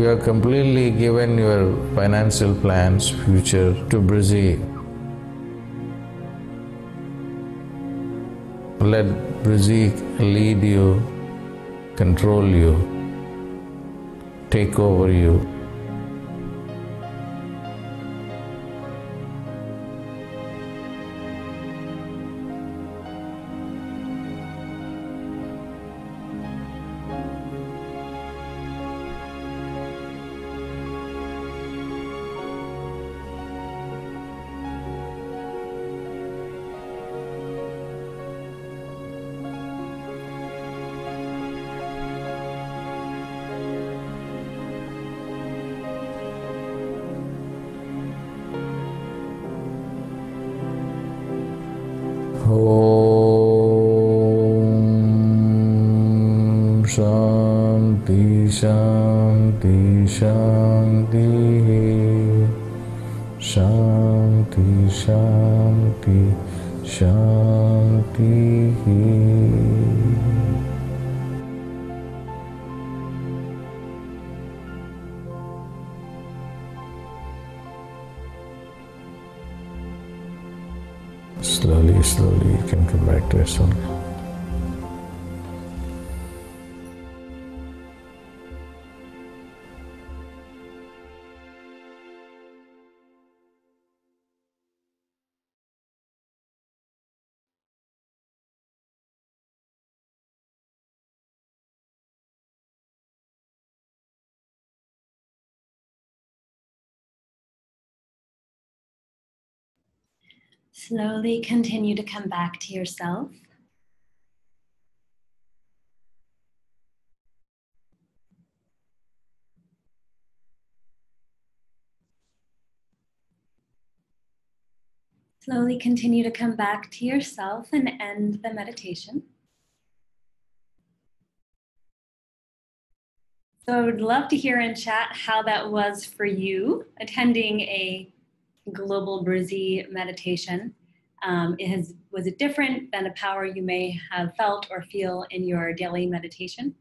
You have completely given your financial plans, future to Brzee. Let Brzee lead you, control you, take over you. Om Shanti Shanti Shanti Shanti Shanti Shanti. Slowly, slowly you can come back to yourself. Slowly continue to come back to yourself. Slowly continue to come back to yourself and end the meditation. So I would love to hear in chat how that was for you, attending a Global Brzee meditation. Was it different than the power you may have felt or feel in your daily meditation?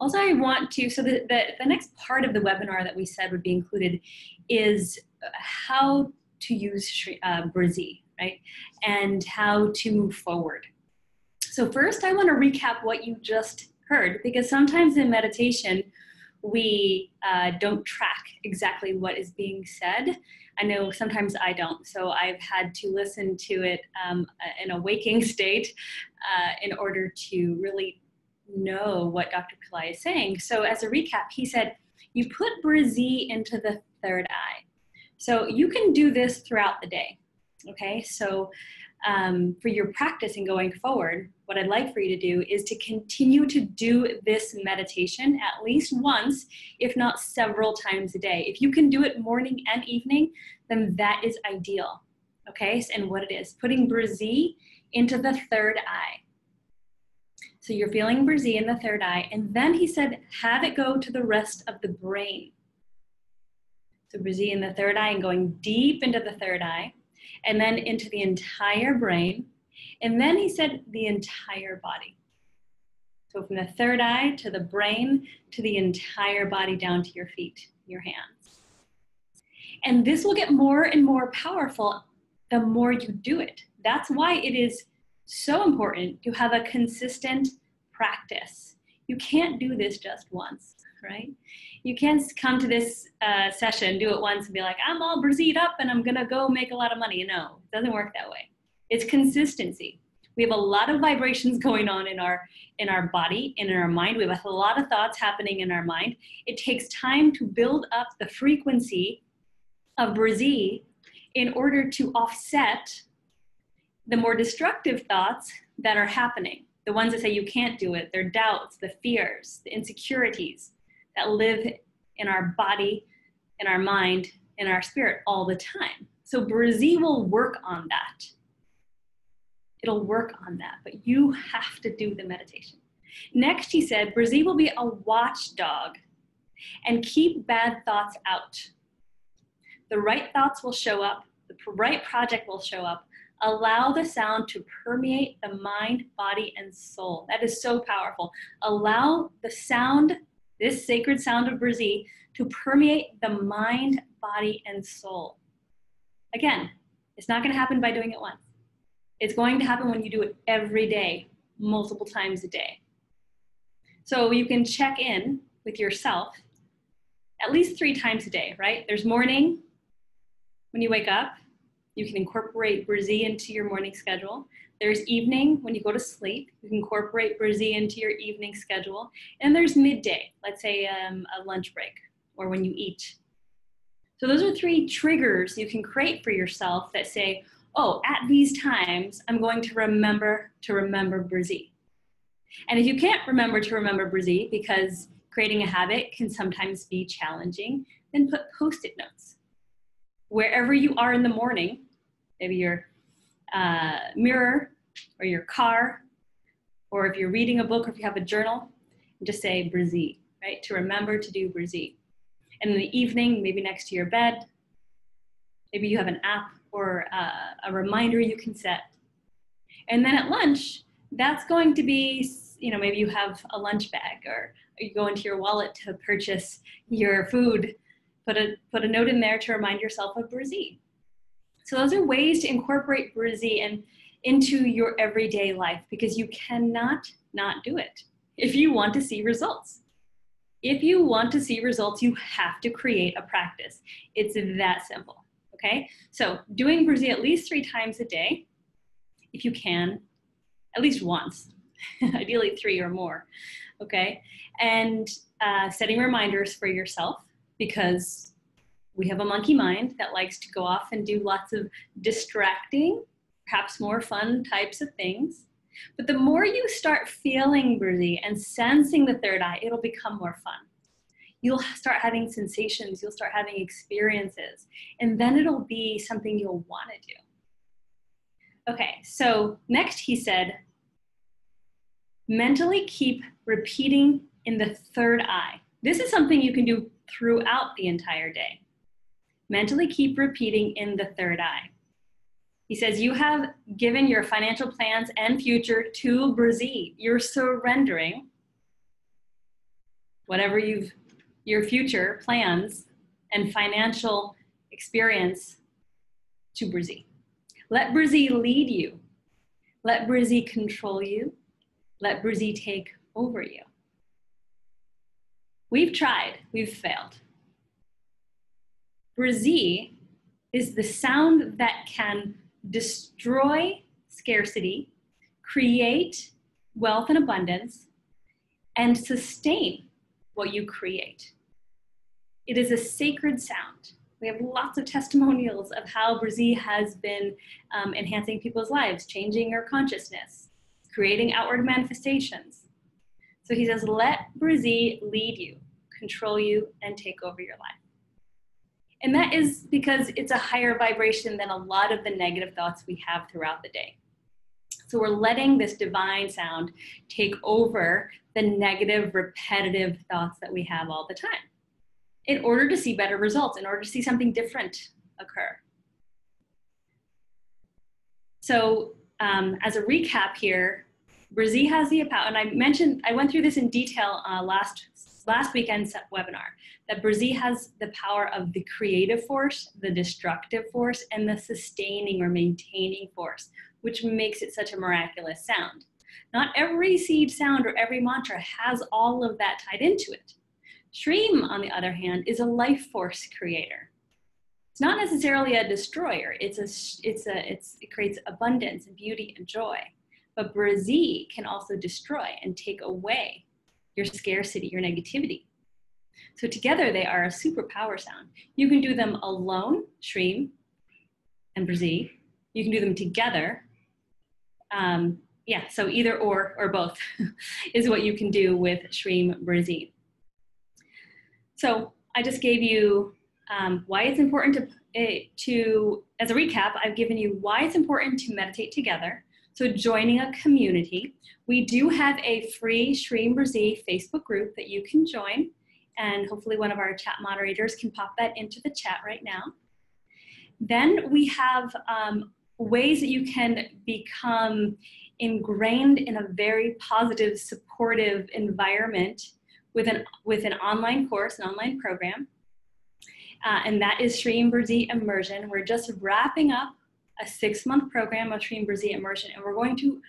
Also, I want to, so the next part of the webinar that we said would be included is how to use Brzee, right? And how to move forward. So first, I want to recap what you just heard, because sometimes in meditation, we don't track exactly what is being said. I know sometimes I don't, so I've had to listen to it in a waking state in order to really know what Dr. Pillai is saying. So as a recap, he said, you put Brzee into the third eye. So you can do this throughout the day, okay? So for your practice and going forward, what I'd like for you to do is to continue to do this meditation at least once, if not several times a day. If you can do it morning and evening, then that is ideal, okay? And what it is, putting Brzee into the third eye. So you're feeling Brzee in the third eye, and then he said, have it go to the rest of the brain. So Brzee in the third eye and going deep into the third eye, and then into the entire brain. And then he said the entire body. So from the third eye to the brain to the entire body down to your feet, your hands. And this will get more and more powerful the more you do it. That's why it is so important to have a consistent practice. You can't do this just once, right? You can't come to this session, do it once and be like, I'm all Brzee'd up and I'm gonna go make a lot of money. No, it doesn't work that way. It's consistency. We have a lot of vibrations going on in our body and in our mind. We have a lot of thoughts happening in our mind. It takes time to build up the frequency of Brzee in order to offset the more destructive thoughts that are happening. The ones that say you can't do it, their doubts, the fears, the insecurities that live in our body, in our mind, in our spirit all the time. So Brzee will work on that. It'll work on that, but you have to do the meditation. Next, he said, Brzee will be a watchdog and keep bad thoughts out. The right thoughts will show up, the right project will show up. Allow the sound to permeate the mind, body, and soul. That is so powerful. Allow the sound, this sacred sound of Brzee, to permeate the mind, body, and soul. Again, it's not going to happen by doing it once. It's going to happen when you do it every day, multiple times a day. So you can check in with yourself at least 3 times a day, right? There's morning, when you wake up, you can incorporate Brzee into your morning schedule. There's evening, when you go to sleep, you can incorporate Brzee into your evening schedule. And there's midday, let's say a lunch break, or when you eat. So those are 3 triggers you can create for yourself that say, oh, at these times, I'm going to remember Brzee. And if you can't remember Brzee because creating a habit can sometimes be challenging, then put Post-it notes. Wherever you are in the morning, maybe your mirror or your car, or if you're reading a book or if you have a journal, just say Brzee, right? To remember to do Brzee. And in the evening, maybe next to your bed, maybe you have an app or a reminder you can set. And then at lunch, that's going to be, maybe you have a lunch bag, or you go into your wallet to purchase your food, put a note in there to remind yourself of Brzee. So those are ways to incorporate Brzee into your everyday life, because you cannot not do it if you want to see results. If you want to see results, you have to create a practice. It's that simple, okay? So doing Brzee at least 3 times a day, if you can, at least once, ideally 3 or more, okay? And setting reminders for yourself, because we have a monkey mind that likes to go off and do lots of distracting, perhaps more fun types of things. But the more you start feeling Brzee and sensing the third eye, it'll become more fun. You'll start having sensations, you'll start having experiences, and then it'll be something you'll want to do. Okay, so next he said, mentally keep repeating in the third eye. This is something you can do throughout the entire day. Mentally keep repeating in the third eye. He says, you have given your financial plans and future to Brzee. You're surrendering whatever your future plans and financial experience to Brzee. Let Brzee lead you. Let Brzee control you. Let Brzee take over you. We've tried, we've failed. Brzee is the sound that can destroy scarcity, create wealth and abundance, and sustain what you create. It is a sacred sound. We have lots of testimonials of how Brzee has been enhancing people's lives, changing your consciousness, creating outward manifestations. So he says, let Brzee lead you, control you, and take over your life. And that is because it's a higher vibration than a lot of the negative thoughts we have throughout the day. So we're letting this divine sound take over the negative, repetitive thoughts that we have all the time in order to see better results, in order to see something different occur. So as a recap here, Brzee has the power, and I went through this in detail last weekend's webinar, that Brzee has the power of the creative force, the destructive force, and the sustaining or maintaining force, which makes it such a miraculous sound. Not every seed sound or every mantra has all of that tied into it. Shreem, on the other hand, is a life force creator. It's not necessarily a destroyer. It creates abundance and beauty and joy. But Brzee can also destroy and take away your scarcity, your negativity. So together they are a superpower sound. You can do them alone, Shreem and Brzee. You can do them together. So either or both is what you can do with Shreem Brzee. So I just gave you why it's important to, as a recap, I've given you why it's important to meditate together. So joining a community. We do have a free Shreem Brzee Facebook group that you can join, and hopefully one of our chat moderators can pop that into the chat right now. Then we have ways that you can become ingrained in a very positive, supportive environment with an online course, an online program. And that is Brzee Brzee Immersion. We're just wrapping up a 6-month program of Brzee Brzee Immersion, and we're going to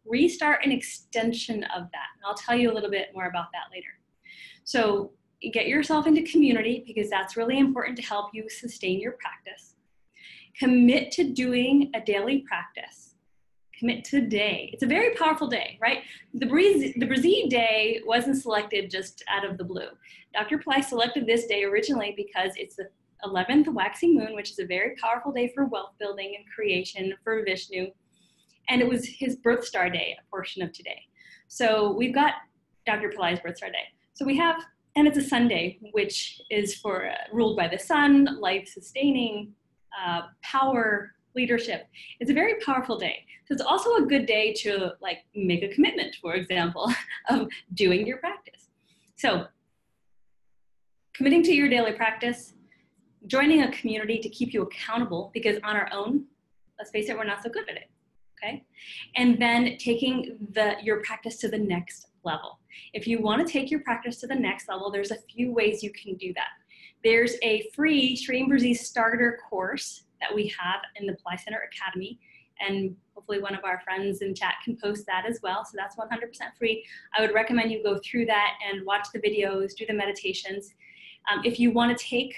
restart an extension of that. And I'll tell you a little bit more about that later. So get yourself into community, because that's really important to help you sustain your practice. Commit to doing a daily practice. Commit today. It's a very powerful day, right? The Brzee day wasn't selected just out of the blue. Dr. Pillai selected this day originally because it's the 11th waxing moon, which is a very powerful day for wealth building and creation for Vishnu. And it was his birth star day, a portion of today. So we've got Dr. Pillai's birth star day. So we have, and it's a Sunday, which is for ruled by the sun, life sustaining, power, leadership. It's a very powerful day. So it's also a good day to like make a commitment, for example, of doing your practice. So committing to your daily practice, joining a community to keep you accountable, because on our own, let's face it, we're not so good at it, okay? And then taking your practice to the next level. If you want to take your practice to the next level, there's a few ways you can do that. There's a free Brzee Brzee starter course that we have in the Pillai Center Academy, and hopefully one of our friends in chat can post that as well. So that's 100% free. I would recommend you go through that and watch the videos, do the meditations. If you want to take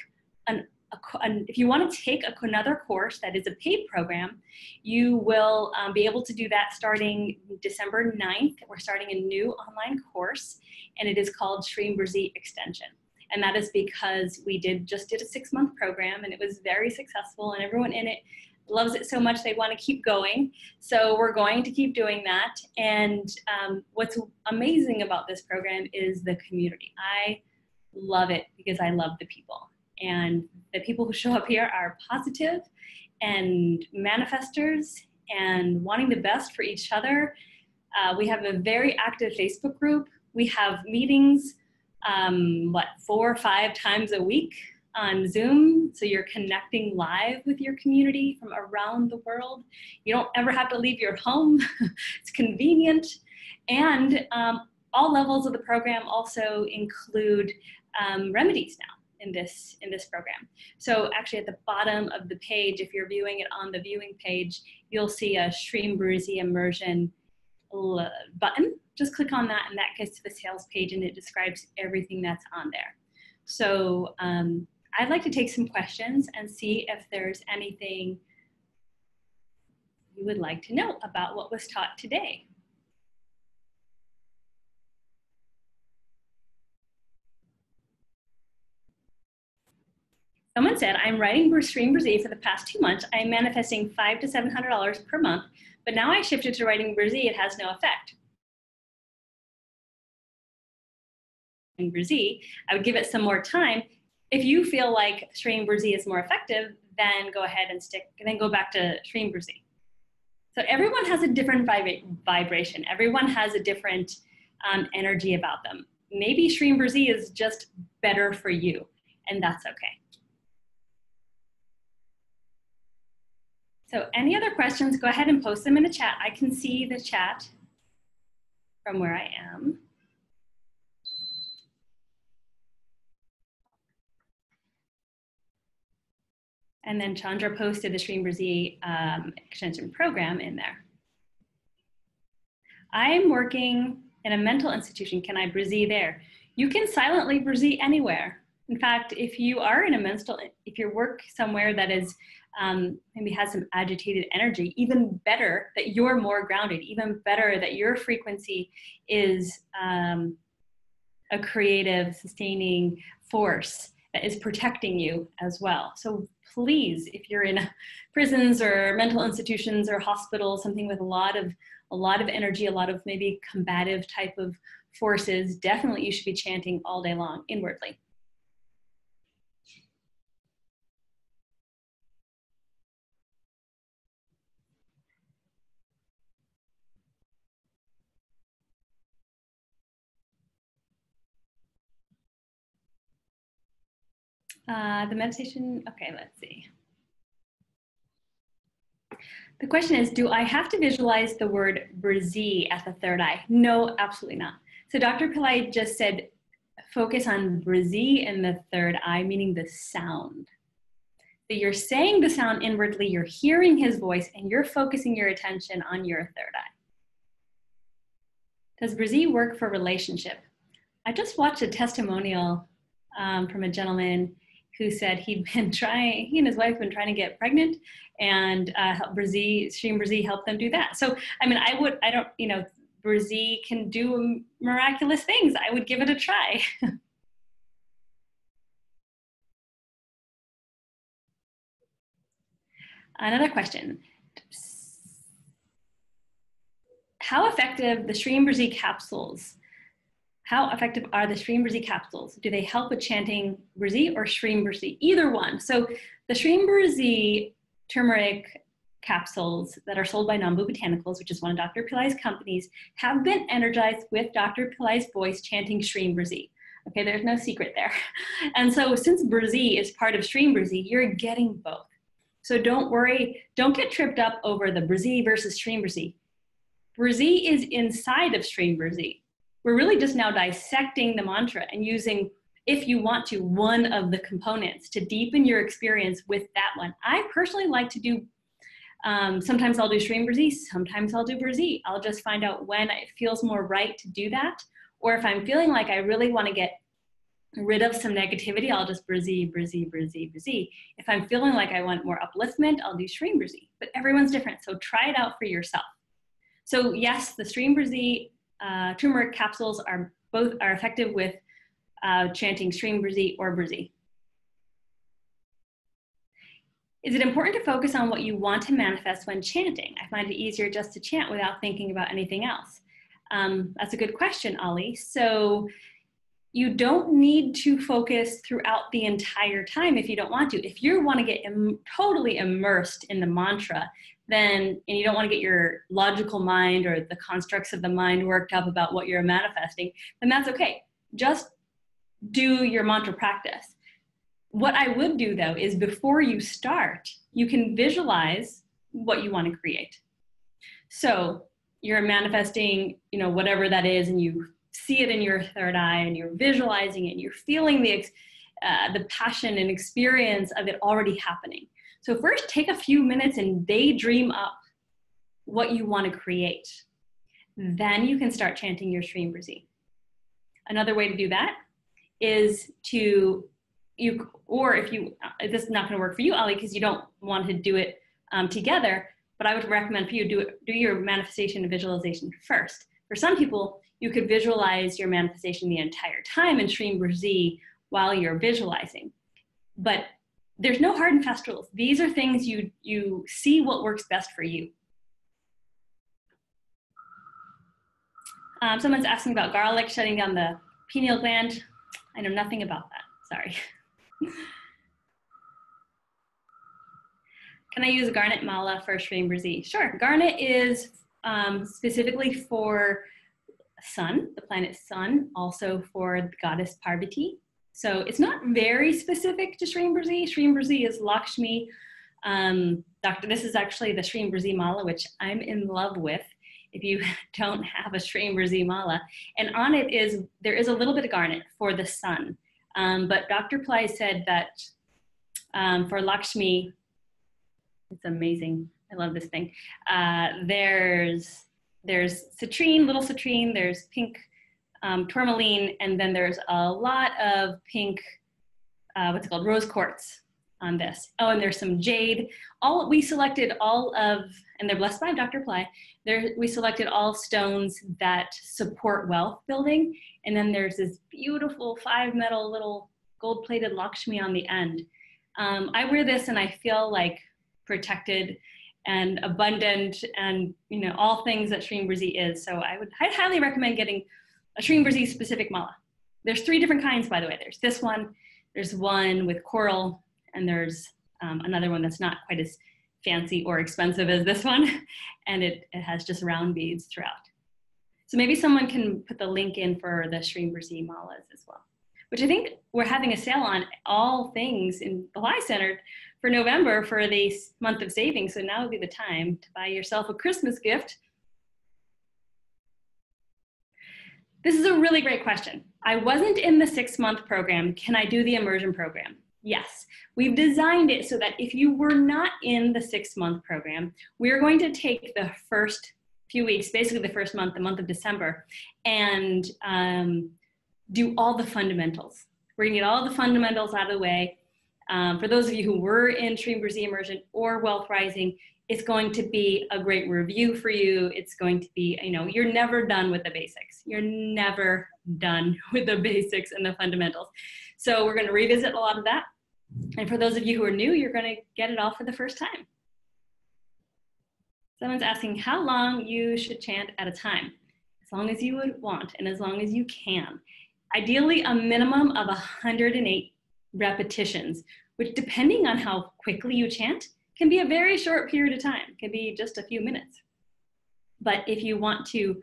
another course that is a paid program, you will be able to do that starting December 9th. We're starting a new online course, and it is called Brzee Brzee Extension. And that is because we just did a 6-month program, and it was very successful, and everyone in it loves it so much they want to keep going. So we're going to keep doing that. And what's amazing about this program is the community. I love it because I love the people. And the people who show up here are positive and manifestors and wanting the best for each other. We have a very active Facebook group. We have meetings 4 or 5 times a week on Zoom. So you're connecting live with your community from around the world. You don't ever have to leave your home. It's convenient. And all levels of the program also include remedies now in this program. So actually at the bottom of the page, if you're viewing it on the viewing page, you'll see a Brzee Brzee Immersion button. Just click on that, and that gets to the sales page, and it describes everything that's on there. So I'd like to take some questions and see if there's anything you would like to know about what was taught today. Someone said, I'm writing Brzee Brzee for the past 2 months. I'm manifesting $500 to $700 per month, but now I shifted to writing Brzee. It has no effect. In Brzee, I would give it some more time. If you feel like Brzee Brzee is more effective, then go ahead and go back to Brzee Brzee. So everyone has a different vibration. Everyone has a different energy about them. Maybe Brzee Brzee is just better for you, and that's okay. So any other questions, go ahead and post them in the chat. I can see the chat from where I am. And then Chandra posted the Brzee Brzee extension program in there. I am working in a mental institution. Can I Brzee there? You can silently Brzee anywhere. In fact, if you are in if you work somewhere that is maybe has some agitated energy, even better that you're more grounded, even better that your frequency is a creative, sustaining force that is protecting you as well. So please, if you're in prisons or mental institutions or hospitals, something with a lot of energy, a lot of maybe combative type of forces, definitely you should be chanting all day long inwardly. The meditation, okay, let's see. The question is, do I have to visualize the word Brzee at the third eye? No, absolutely not. So Dr. Pillai just said focus on Brzee in the third eye, meaning the sound. So you're saying the sound inwardly, you're hearing his voice, and you're focusing your attention on your third eye. Does Brzee work for relationship? I just watched a testimonial from a gentleman who said he and his wife have been trying to get pregnant, and Stream Brzee helped them do that. So, I mean, Brzee can do miraculous things. I would give it a try. Another question. How effective are the Stream Brzee capsules? Do they help with chanting Brzee or Stream Brzee? Either one. So the Stream Brzee turmeric capsules that are sold by Nambu Botanicals, which is one of Dr. Pillai's companies, have been energized with Dr. Pillai's voice chanting Stream Brzee. Okay, there's no secret there. And so since Brzee is part of Stream Brzee, you're getting both. So don't worry, don't get tripped up over the Brzee versus Stream Brzee. Brzee is inside of Stream Brzee. We're really just now dissecting the mantra and using, if you want to, one of the components to deepen your experience with that one. I personally like to do, sometimes I'll do Stream Brzee, sometimes I'll do Brzee. I'll just find out when it feels more right to do that. Or if I'm feeling like I really want to get rid of some negativity, I'll just Brzee, Brzee, Brzee, Brzee. If I'm feeling like I want more upliftment, I'll do Stream Brzee. But everyone's different, so try it out for yourself. So yes, the Stream Brzee turmeric capsules are effective with chanting Stream Brzee or Brzee. Is it important to focus on what you want to manifest when chanting? I find it easier just to chant without thinking about anything else. That's a good question, Ali. So you don't need to focus throughout the entire time if you don't want to. If you want to get totally immersed in the mantra, and you don't want to get your logical mind or the constructs of the mind worked up about what you're manifesting, then that's okay. Just do your mantra practice. What I would do though is before you start, you can visualize what you want to create. So you're manifesting, whatever that is, and you see it in your third eye and you're visualizing it and you're feeling the passion and experience of it already happening. So first take a few minutes and daydream up what you want to create. Then you can start chanting your Stream Brzee. Another way to do that is this is not going to work for you, Ali, because you don't want to do it together, but I would recommend for you do your manifestation and visualization first. For some people, you could visualize your manifestation the entire time in Stream Brzee while you're visualizing. But there's no hard and fast rules. These are things you see what works best for you. Someone's asking about garlic shutting down the pineal gland. I know nothing about that, sorry. Can I use a garnet mala for Stream Brzee? Sure, garnet is specifically for sun, the planet sun, also for the goddess Parvati. So it's not very specific to Stream Brzee. Stream Brzee is Lakshmi. This is actually the Stream Brzee mala, which I'm in love with. If you don't have a Stream Brzee mala, and on it there is a little bit of garnet for the sun. But Dr. Pillai said that for Lakshmi, it's amazing. I love this thing. There's citrine, little citrine, there's pink tourmaline, and then there's a lot of pink, rose quartz on this. Oh, and there's some jade. We selected all of, and they're blessed by Dr. Pillai, we selected all stones that support wealth building. And then there's this beautiful 5-metal little gold-plated Lakshmi on the end. I wear this and I feel like protected and abundant and all things that Stream Brzee is. So I'd highly recommend getting a Stream Brzee specific mala. There's 3 different kinds, by the way. There's this one, there's one with coral, and there's another one that's not quite as fancy or expensive as this one, and it has just round beads throughout. So maybe someone can put the link in for the Stream Brzee malas as well, which I think we're having a sale on all things in Pillai Center for November for the month of savings. So now would be the time to buy yourself a Christmas gift. This is a really great question. I wasn't in the 6-month program. Can I do the immersion program? Yes. We've designed it so that if you were not in the 6-month program, we're going to take the first few weeks, basically the first month, the month of December, and do all the fundamentals. We're gonna get all the fundamentals out of the way. For those of you who were in Shree Brzee Immersion or Wealth Rising, it's going to be a great review for you. It's going to be, you're never done with the basics. You're never done with the basics and the fundamentals. So we're gonna revisit a lot of that. And for those of you who are new, you're gonna get it all for the first time. Someone's asking how long you should chant at a time. As long as you would want and as long as you can. Ideally, a minimum of 108 repetitions, which depending on how quickly you chant, can be a very short period of time. It can be just a few minutes. But if you want to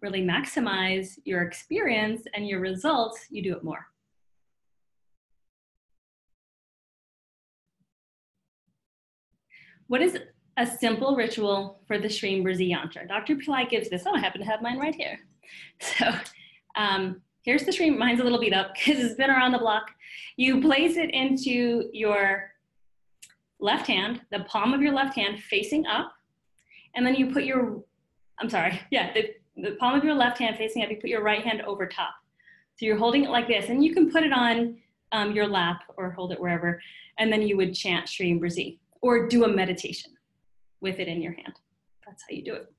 really maximize your experience and your results, you do it more. What is a simple ritual for the Shree Brzee yantra? Dr. Pillai gives this. Oh, I happen to have mine right here. So here's the Shree. Mine's a little beat up because it's been around the block. You place it into your left hand, the palm of your left hand facing up, and then you put your, the palm of your left hand facing up, you put your right hand over top. So you're holding it like this, and you can put it on your lap or hold it wherever, and then you would chant Shree Brzee or do a meditation with it in your hand. That's how you do it.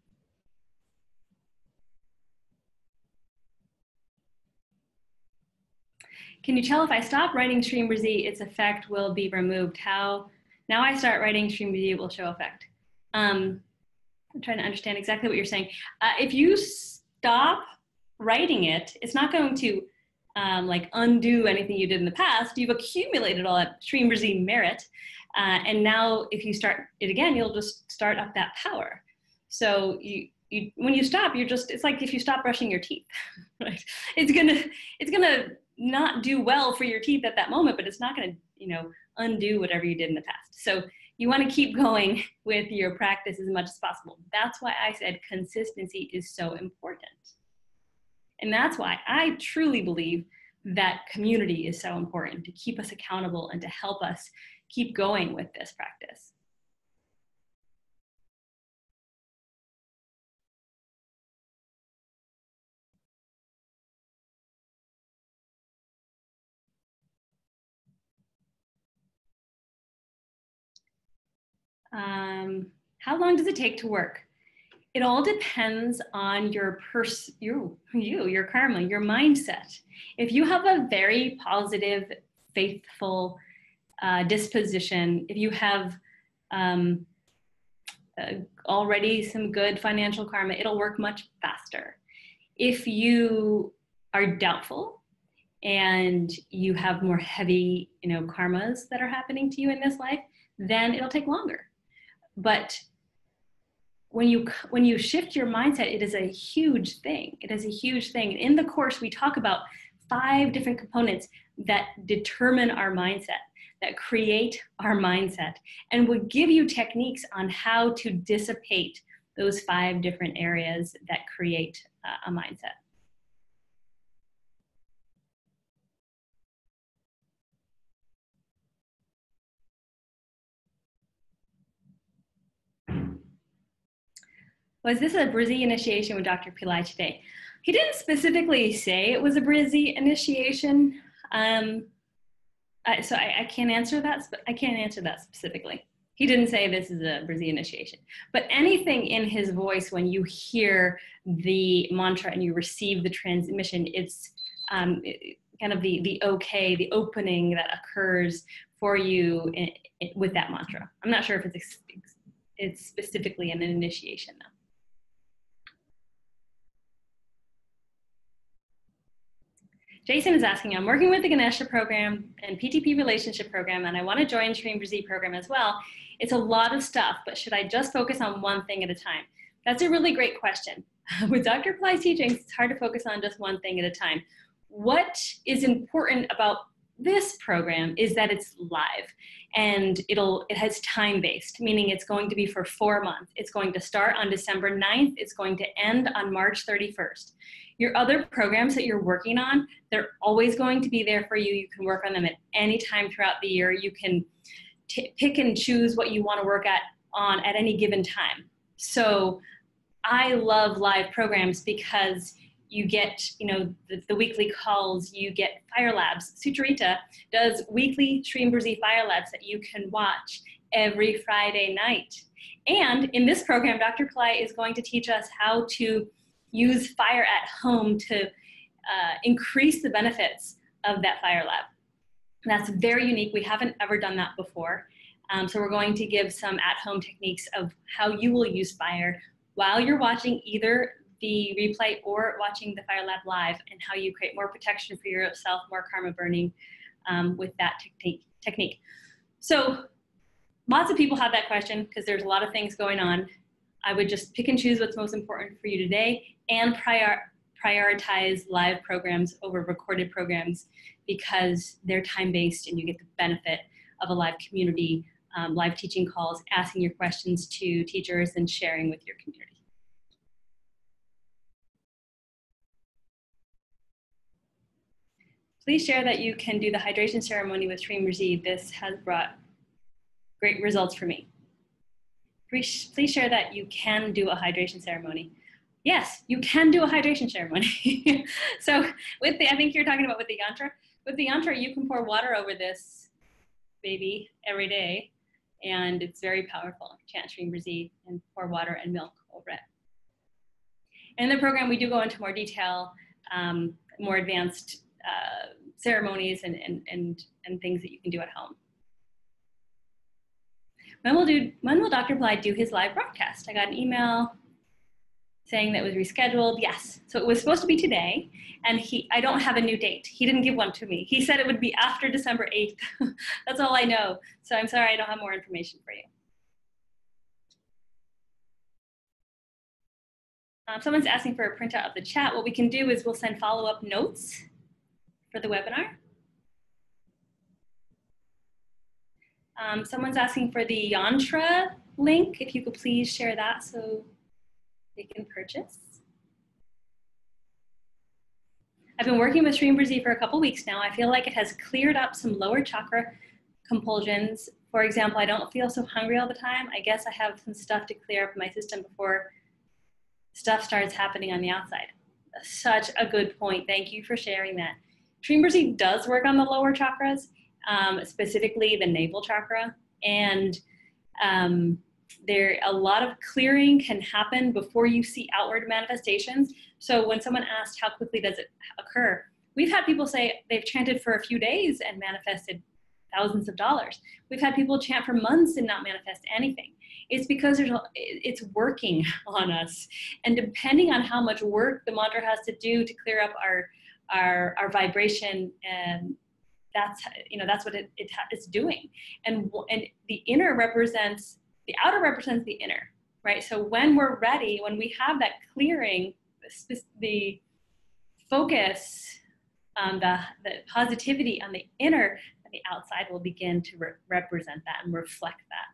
Can you tell if I stop writing Shree Brzee, its effect will be removed? How? Now I start writing Shree Brzee, it will show effect. I'm trying to understand exactly what you're saying. If you stop writing it, it's not going to like undo anything you did in the past. You've accumulated all that Shree Brzee merit. And now if you start it again, you'll just start up that power. So when you stop, it's like if you stop brushing your teeth, right? It's gonna not do well for your teeth at that moment, but it's not gonna, undo whatever you did in the past. So you wanna keep going with your practice as much as possible. That's why I said consistency is so important. And that's why I truly believe that community is so important to keep us accountable and to help us keep going with this practice. How long does it take to work? It all depends on your karma, your mindset. If you have a very positive, faithful disposition, if you have already some good financial karma, it'll work much faster. If you are doubtful and you have more heavy, karmas that are happening to you in this life, then it'll take longer. But when you shift your mindset, it is a huge thing. It is a huge thing. In the course, we talk about 5 different components that determine our mindset, that create our mindset, and will give you techniques on how to dissipate those 5 different areas that create a mindset. Was this a Brzee initiation with Dr. Pillai today? He didn't specifically say it was a Brzee initiation, so I can't answer that. I can't answer that specifically. He didn't say this is a Brzee initiation, but anything in his voice when you hear the mantra and you receive the transmission, it's kind of the okay, the opening that occurs for you with that mantra. I'm not sure if it's specifically an initiation though. Jason is asking, I'm working with the Ganesha program and PTP relationship program, and I want to join Shree Brzee program as well. It's a lot of stuff, but should I just focus on one thing at a time? That's a really great question. With Dr. Pillai's teachings, it's hard to focus on just one thing at a time. What is important about this program is that it's live and it has time-based, meaning it's going to be for 4 months. It's going to start on December 9th. It's going to end on March 31st. Your other programs that you're working on, they're always going to be there for you. You can work on them at any time throughout the year. You can pick and choose what you want to work on at any given time. So I love live programs because you get, the weekly calls, you get Fire Labs. Sucharita does weekly Stream Brzee Fire Labs that you can watch every Friday night. And in this program, Dr. Pillai is going to teach us how to use fire at home to increase the benefits of that Fire Lab. That's very unique. We haven't ever done that before. So we're going to give some at-home techniques of how you will use fire while you're watching either the replay or watching the Fire Lab live, and how you create more protection for yourself, more karma burning with that technique. So lots of people have that question because there's a lot of things going on. I would just pick and choose what's most important for you today and prioritize live programs over recorded programs because they're time-based and you get the benefit of a live community, live teaching calls, asking your questions to teachers and sharing with your community. Please share that you can do the hydration ceremony with Stream Brzee. This has brought great results for me. Please share that you can do a hydration ceremony. Yes, you can do a hydration ceremony. So I think you're talking about with the yantra. With the yantra, you can pour water over this baby every day, and it's very powerful. Chant Stream Brzee and pour water and milk over it. In the program, we do go into more detail, more advanced ceremonies and things that you can do at home. When will Dr. Pillai do his live broadcast? I got an email saying that it was rescheduled. Yes, so it was supposed to be today, and I don't have a new date. He didn't give one to me. He said it would be after December 8th. That's all I know. So I'm sorry I don't have more information for you. Someone's asking for a printout of the chat. What we can do is we'll send follow-up notes for the webinar. Someone's asking for the yantra link. If you could please share that so they can purchase. I've been working with Stream Brzee for a couple weeks now. I feel like it has cleared up some lower chakra compulsions. For example, I don't feel so hungry all the time. I guess I have some stuff to clear up my system before stuff starts happening on the outside. Such a good point. Thank you for sharing that. Stream Brzee does work on the lower chakras, specifically the navel chakra, and a lot of clearing can happen before you see outward manifestations. So when someone asked how quickly does it occur, we've had people say they've chanted for a few days and manifested thousands of dollars. We've had people chant for months and not manifest anything. It's because it's working on us, and depending on how much work the mantra has to do to clear up our vibration, and that's what it's doing. And the inner represents the outer represents the inner, right? So when we're ready, when we have that clearing, the focus, the positivity on the inner, the outside will begin to represent that and reflect that.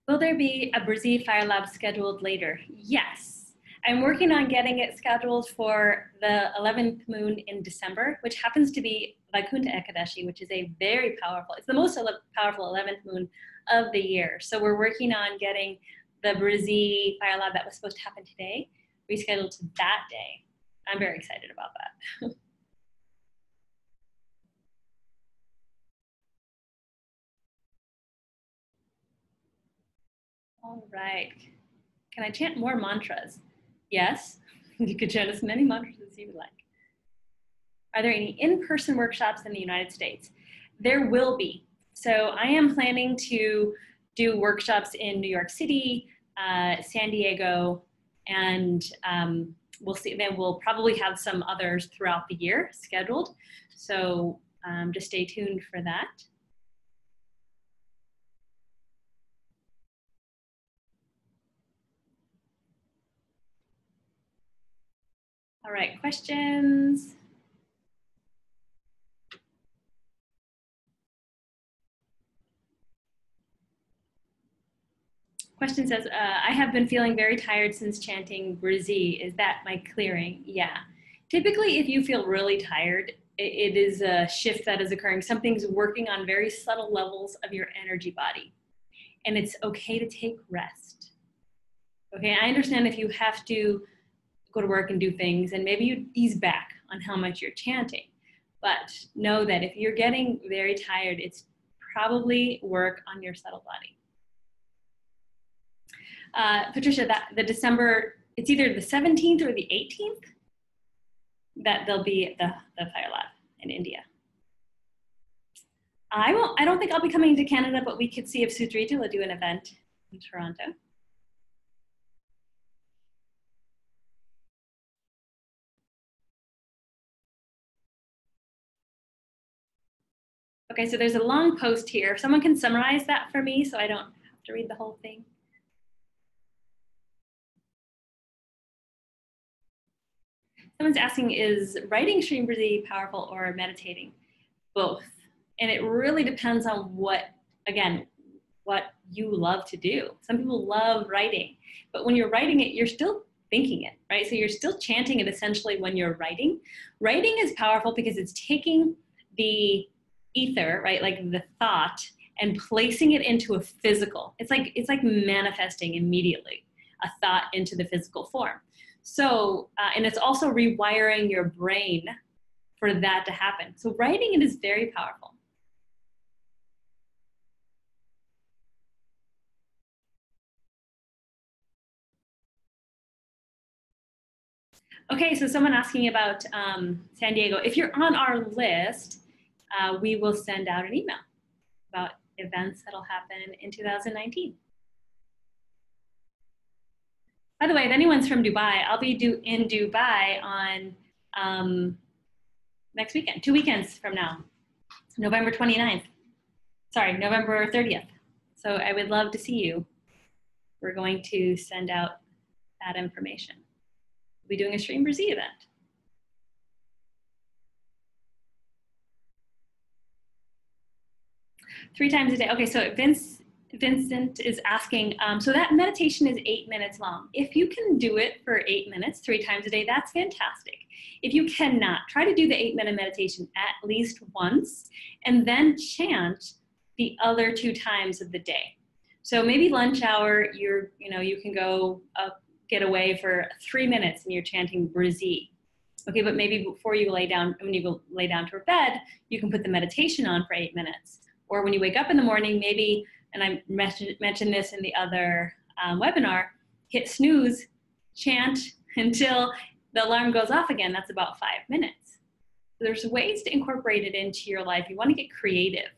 Will there be a Brzee Fire Lab scheduled later? Yes. I'm working on getting it scheduled for the 11th moon in December, which happens to be Vaikuntha Ekadashi, which is a very powerful, it's the most powerful 11th moon of the year. So we're working on getting the Brzee Fire Lab that was supposed to happen today rescheduled to that day. I'm very excited about that. All right. Can I chant more mantras? Yes, you could chant as many mantras as you would like. Are there any in-person workshops in the United States? There will be. So I am planning to do workshops in New York City, San Diego, and we'll see. Then we'll probably have some others throughout the year scheduled. So just stay tuned for that. All right, questions? Question says, I have been feeling very tired since chanting Brzee. Is that my clearing? Yeah. Typically, if you feel really tired, it is a shift that is occurring. Something's working on very subtle levels of your energy body. And it's okay to take rest. Okay, I understand if you have to go to work and do things, and maybe you ease back on how much you're chanting. But know that if you're getting very tired, it's probably work on your subtle body. Patricia, the December, it's either the 17th or the 18th that they'll be at the Fire Lab in India. I don't think I'll be coming to Canada, but we could see if Sudrita will do an event in Toronto. Okay, so there's a long post here. If someone can summarize that for me so I don't have to read the whole thing. Someone's asking, is writing Shri Brzee powerful or meditating? Both. And it really depends on what you love to do. Some people love writing, but when you're writing it, you're still thinking it, right? So you're still chanting it essentially when you're writing. Writing is powerful because it's taking the ether, right, like the thought, and placing it into a physical. It's like manifesting immediately a thought into the physical form. So, and it's also rewiring your brain for that to happen. So writing it is very powerful. Okay, so someone asking about San Diego. If you're on our list, we will send out an email about events that'll happen in 2019. By the way, if anyone's from Dubai, I'll be in Dubai on next weekend, 2 weekends from now, November 29th. Sorry, November 30th. So I would love to see you. We're going to send out that information. We'll be doing a Shri Brzee event. Three times a day. Okay, so Vincent is asking, so that meditation is 8 minutes long. If you can do it for 8 minutes, 3 times a day, that's fantastic. If you cannot, try to do the 8-minute meditation at least once, and then chant the other 2 times of the day. So maybe lunch hour, you can go get away for 3 minutes and you're chanting Brzee. Okay, but maybe before you lay down, when you go lay down to bed, you can put the meditation on for 8 minutes. Or when you wake up in the morning, maybe, and I mentioned this in the other webinar, hit snooze, chant until the alarm goes off again. That's about 5 minutes. So there's ways to incorporate it into your life. You want to get creative.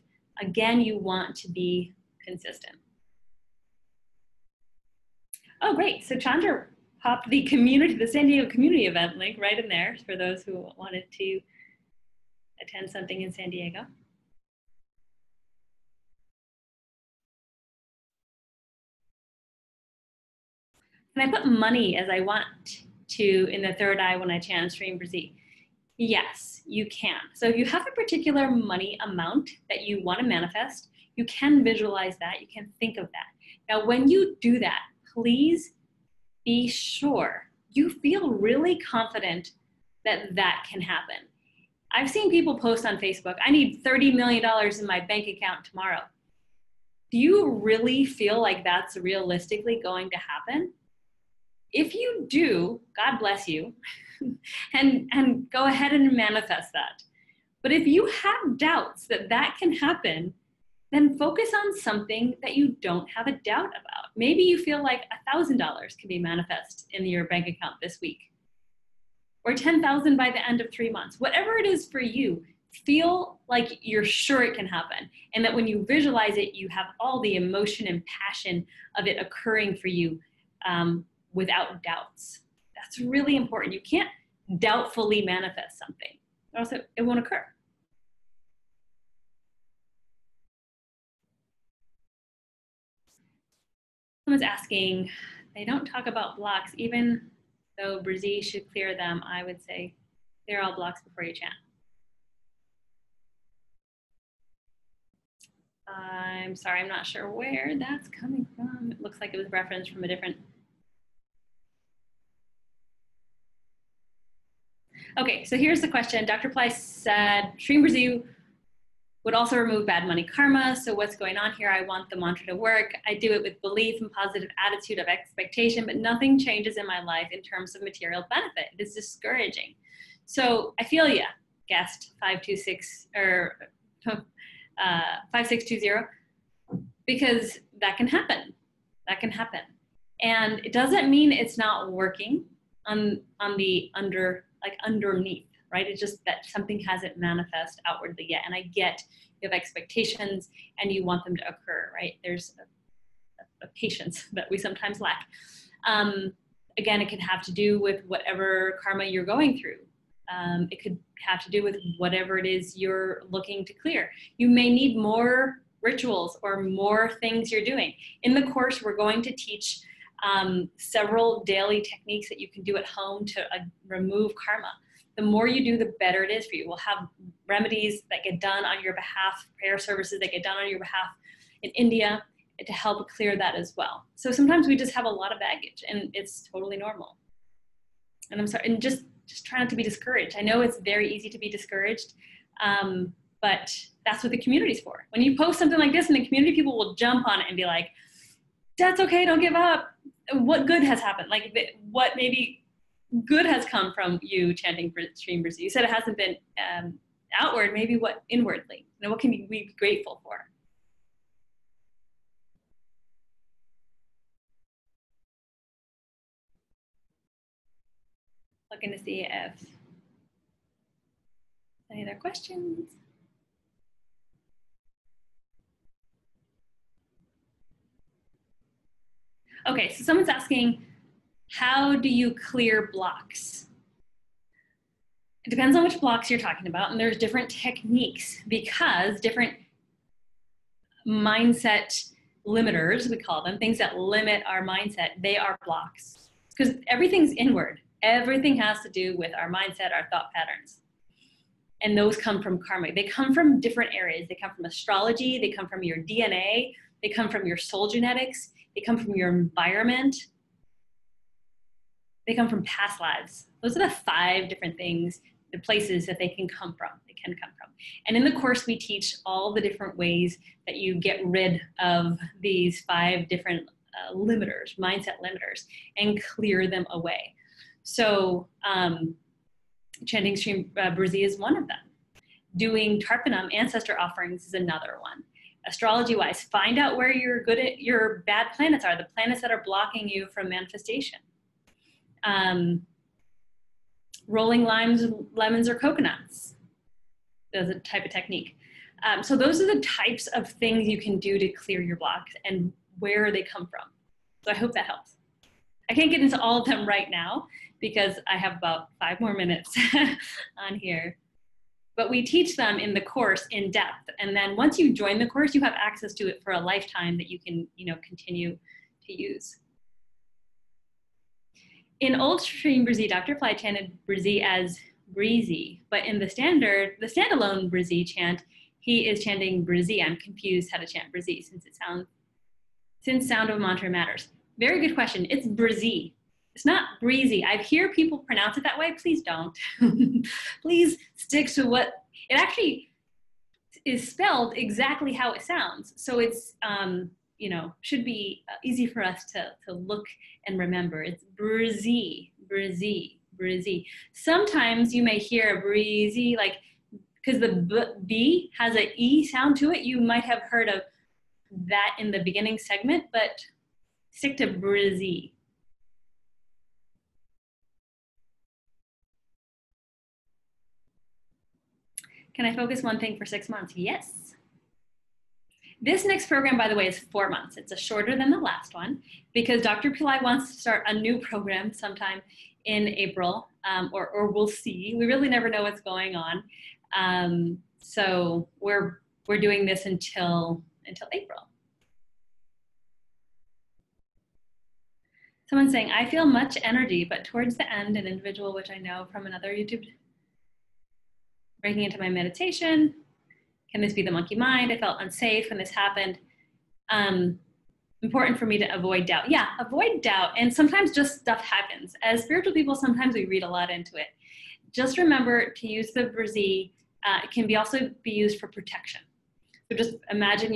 Again, you want to be consistent. Oh, great. So Chandra popped the San Diego community event link right in there for those who wanted to attend something in San Diego. Can I put money as I want to in the third eye when I chant Shri Brzee? Yes, you can. So if you have a particular money amount that you want to manifest, you can visualize that, you can think of that. Now, when you do that, please be sure you feel really confident that that can happen. I've seen people post on Facebook, I need $30 million in my bank account tomorrow. Do you really feel like that's realistically going to happen? If you do, God bless you, and go ahead and manifest that. But if you have doubts that that can happen, then focus on something that you don't have a doubt about. Maybe you feel like $1,000 can be manifest in your bank account this week, or 10,000 by the end of 3 months. Whatever it is for you, feel like you're sure it can happen, and that when you visualize it, you have all the emotion and passion of it occurring for you without doubts. That's really important. You can't doubtfully manifest something, or else it won't occur. Someone's asking, they don't talk about blocks, even So Brzee should clear them. I would say clear all blocks before you chant. I'm sorry, I'm not sure where that's coming from. It looks like it was referenced from a different. Okay, so here's the question. Dr. Pillai said, Stream Brzee would also remove bad money karma. So what's going on here? I want the mantra to work. I do it with belief and positive attitude of expectation, but nothing changes in my life in terms of material benefit. It is discouraging. So I feel ya, guest 526 or 5620, because that can happen. That can happen. And it doesn't mean it's not working on the underneath, right? It's just that something hasn't manifest outwardly yet. And I get you have expectations and you want them to occur, right? There's a patience that we sometimes lack. Again, it can have to do with whatever karma you're going through. It could have to do with whatever it is you're looking to clear. You may need more rituals or more things you're doing. In the course, we're going to teach several daily techniques that you can do at home to remove karma. The more you do, the better it is for you. We'll have remedies that get done on your behalf, prayer services that get done on your behalf in India to help clear that as well. So sometimes we just have a lot of baggage, and it's totally normal. And I'm sorry, and just try not to be discouraged. I know it's very easy to be discouraged, but that's what the community's for. When you post something like this in the community, people will jump on it and be like, that's okay, don't give up. What good has happened? Like, what maybe good has come from you chanting Stream Brzee? You said it hasn't been outward, maybe what inwardly? You know, what can we be grateful for? Looking to see if any other questions. Okay, so someone's asking, how do you clear blocks? It depends on which blocks you're talking about, and there's different techniques because different mindset limiters, we call them, things that limit our mindset, they are blocks. Because everything's inward. Everything has to do with our mindset, our thought patterns. And those come from karma. They come from different areas. They come from astrology, they come from your DNA, they come from your soul genetics, they come from your environment, they come from past lives. Those are the 5 different things, the places that they can come from. And in the course, we teach all the different ways that you get rid of these 5 different limiters, mindset limiters, and clear them away. So chanting Stream Brzee is one of them. Doing Tarpanam, ancestor offerings, is another one. Astrology-wise, find out where your bad planets are, the planets that are blocking you from manifestation. Rolling limes, lemons, or coconuts. That's a type of technique. So those are the types of things you can do to clear your blocks and where they come from. So I hope that helps. I can't get into all of them right now because I have about 5 more minutes on here. But we teach them in the course in depth. And then once you join the course, you have access to it for a lifetime that you can, continue to use. In Old Stream Brzee, Dr. Pillai chanted Brzee as breezy, but in the standalone Brzee chant, he is chanting Brzee. I'm confused how to chant Brzee since sound of mantra matters. Very good question. It's Brzee. It's not breezy. I hear people pronounce it that way. Please don't. Please stick to what it actually is spelled exactly how it sounds. So it's, should be easy for us to look and remember. It's Brzee, Brzee, Brzee. Sometimes you may hear a breezy, like, because the B has an E sound to it. You might have heard of that in the beginning segment, but stick to Brzee. Can I focus one thing for 6 months? Yes. This next program, by the way, is 4 months. It's shorter than the last one because Dr. Pillai wants to start a new program sometime in April, or we'll see. We really never know what's going on. So we're doing this until April. Someone's saying, I feel much energy, but towards the end, an individual, which I know from another YouTube, breaking into my meditation. Can this be the monkey mind? I felt unsafe when this happened. Important for me to avoid doubt. Yeah, avoid doubt. And sometimes just stuff happens. As spiritual people, sometimes we read a lot into it. Just remember to use the Brzee. It can also be used for protection. So just imagine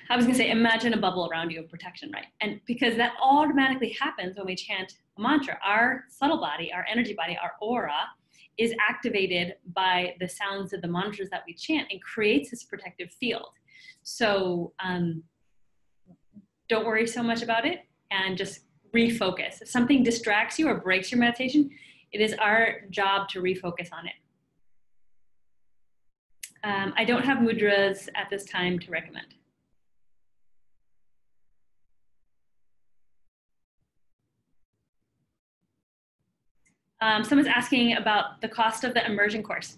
imagine a bubble around you of protection, right? And because that automatically happens when we chant a mantra, our subtle body, our energy body, our aura is activated by the sounds of the mantras that we chant and creates this protective field. So don't worry so much about it and just refocus. If something distracts you or breaks your meditation, it is our job to refocus on it. I don't have mudras at this time to recommend. Someone's asking about the cost of the immersion course.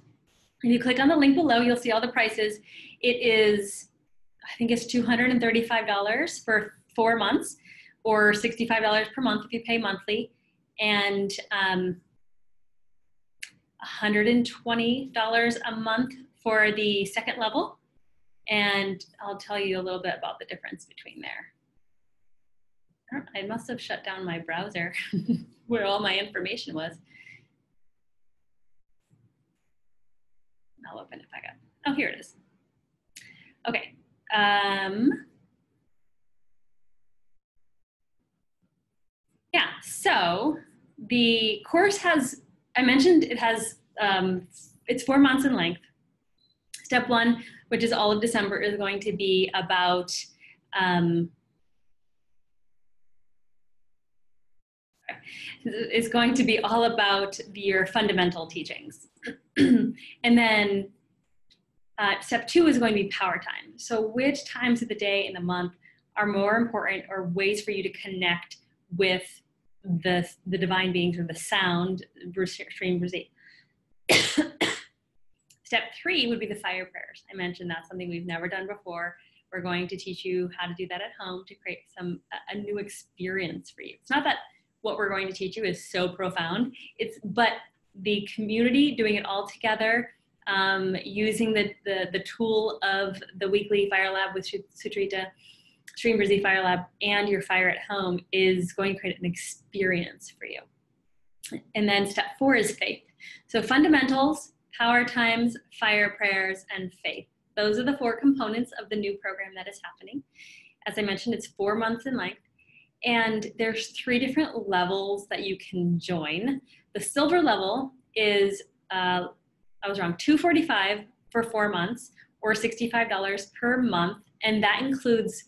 If you click on the link below, you'll see all the prices. It is, I think it's $235 for 4 months, or $65 per month if you pay monthly, and $120 a month for the second level. And I'll tell you a little bit about the difference between there. I must have shut down my browser where all my information was. I'll open it back up. Oh, here it is. Okay. Yeah, so the course has, I mentioned it has, it's 4 months in length. Step 1, which is all of December, is going to be about all about your fundamental teachings. And then step 2 is going to be power time. So which times of the day and the month are more important, or ways for you to connect with the divine beings, or the sound, stream Brzee. Step 3 would be the fire prayers. I mentioned that's something we've never done before. We're going to teach you how to do that at home to create a new experience for you. It's not that what we're going to teach you is so profound, but the community doing it all together, using the tool of the weekly Fire Lab with Sutrita, Stream Brzee Fire Lab, and your fire at home is going to create an experience for you. And then step 4 is faith. So fundamentals, power times, fire prayers, and faith. Those are the 4 components of the new program that is happening. As I mentioned, it's 4 months in length. And there's 3 different levels that you can join. The silver level is, I was wrong, $245 for 4 months, or $65 per month. And that includes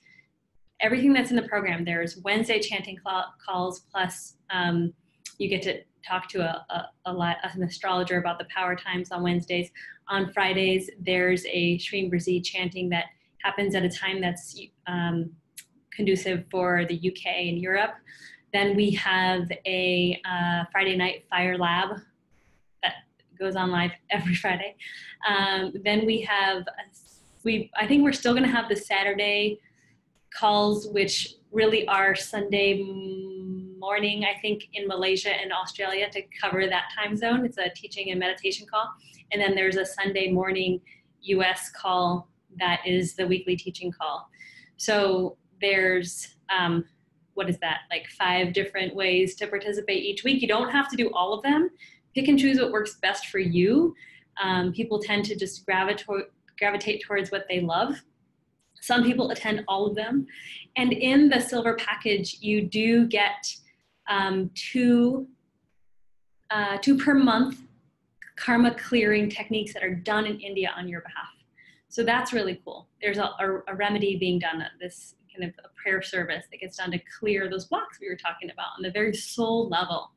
everything that's in the program. There's Wednesday chanting calls, plus you get to talk to an astrologer about the power times on Wednesdays. On Fridays, there's a Stream Brzee chanting that happens at a time that's conducive for the UK and Europe. Then we have a Friday night Fire Lab that goes on live every Friday. Then we have, I think we're still gonna have the Saturday calls, which really are Sunday morning, I think, in Malaysia and Australia to cover that time zone. It's a teaching and meditation call. And then there's a Sunday morning US call that is the weekly teaching call. So there's, what is that, like 5 different ways to participate each week. You don't have to do all of them. Pick and choose what works best for you. People tend to just gravitate towards what they love. Some people attend all of them. And in the silver package, you do get 2 per month karma clearing techniques that are done in India on your behalf. So that's really cool. There's a remedy being done at this kind of a prayer service that gets done to clear those blocks we were talking about on the very soul level.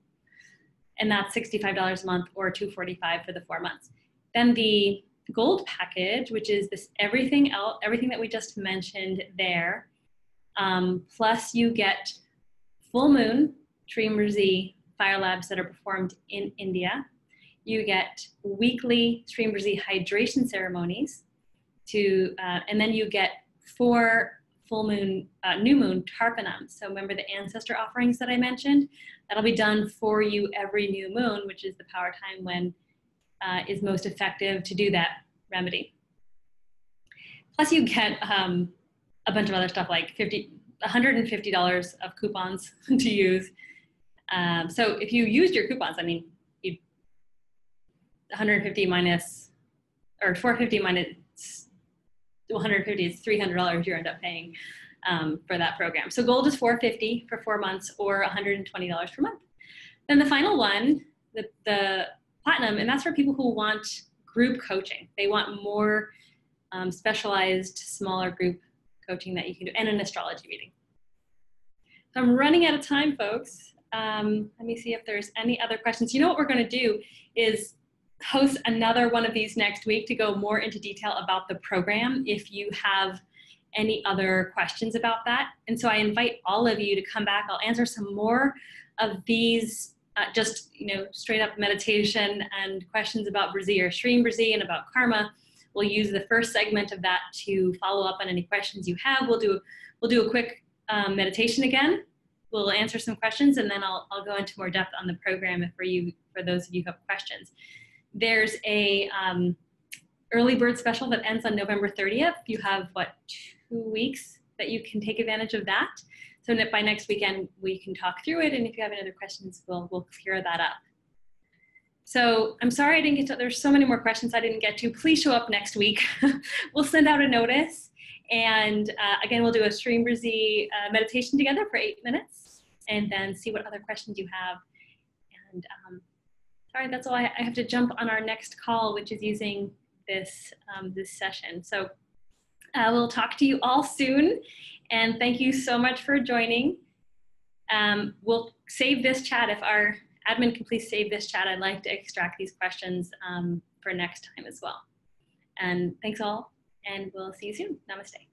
And that's $65 a month, or $245 for the 4 months. Then the gold package, which is this everything that we just mentioned there, plus you get full moon Stream Brzee Fire Labs that are performed in India. You get weekly Stream Brzee hydration ceremonies and then you get 4 full moon, new moon Tarpanam. So remember the ancestor offerings that I mentioned? That'll be done for you every new moon, which is the power time when is most effective to do that remedy. Plus you get a bunch of other stuff like $150 of coupons to use. So if you used your coupons, I mean, 150 minus, or 450 minus 150 is $300 you end up paying for that program. So gold is $450 for 4 months or $120 per month. Then the final one, the platinum, and that's for people who want group coaching. They want more specialized, smaller group coaching that you can do, and an astrology reading. So I'm running out of time, folks. Let me see if there's any other questions. You know what we're going to do is host another one of these next week to go more into detail about the program if you have any other questions about that. And so I invite all of you to come back. I'll answer some more of these just, straight up meditation and questions about Brzee or Stream Brzee and about karma. We'll use the first segment of that to follow up on any questions you have. We'll do a quick meditation again. We'll answer some questions, and then I'll go into more depth on the program for those of you who have questions. There's a early bird special that ends on November 30th. You have, 2 weeks that you can take advantage of that. So by next weekend, we can talk through it, and if you have any other questions, we'll clear that up. So I'm sorry I didn't get to, there's so many more questions I didn't get to. Please show up next week. We'll send out a notice. And again, we'll do a Stream Brzee meditation together for 8 minutes and then see what other questions you have. And sorry, that's all. I have to jump on our next call, which is using this, this session. So we'll talk to you all soon. And thank you so much for joining. We'll save this chat. If our admin can please save this chat, I'd like to extract these questions for next time as well. And thanks all, and we'll see you soon. Namaste.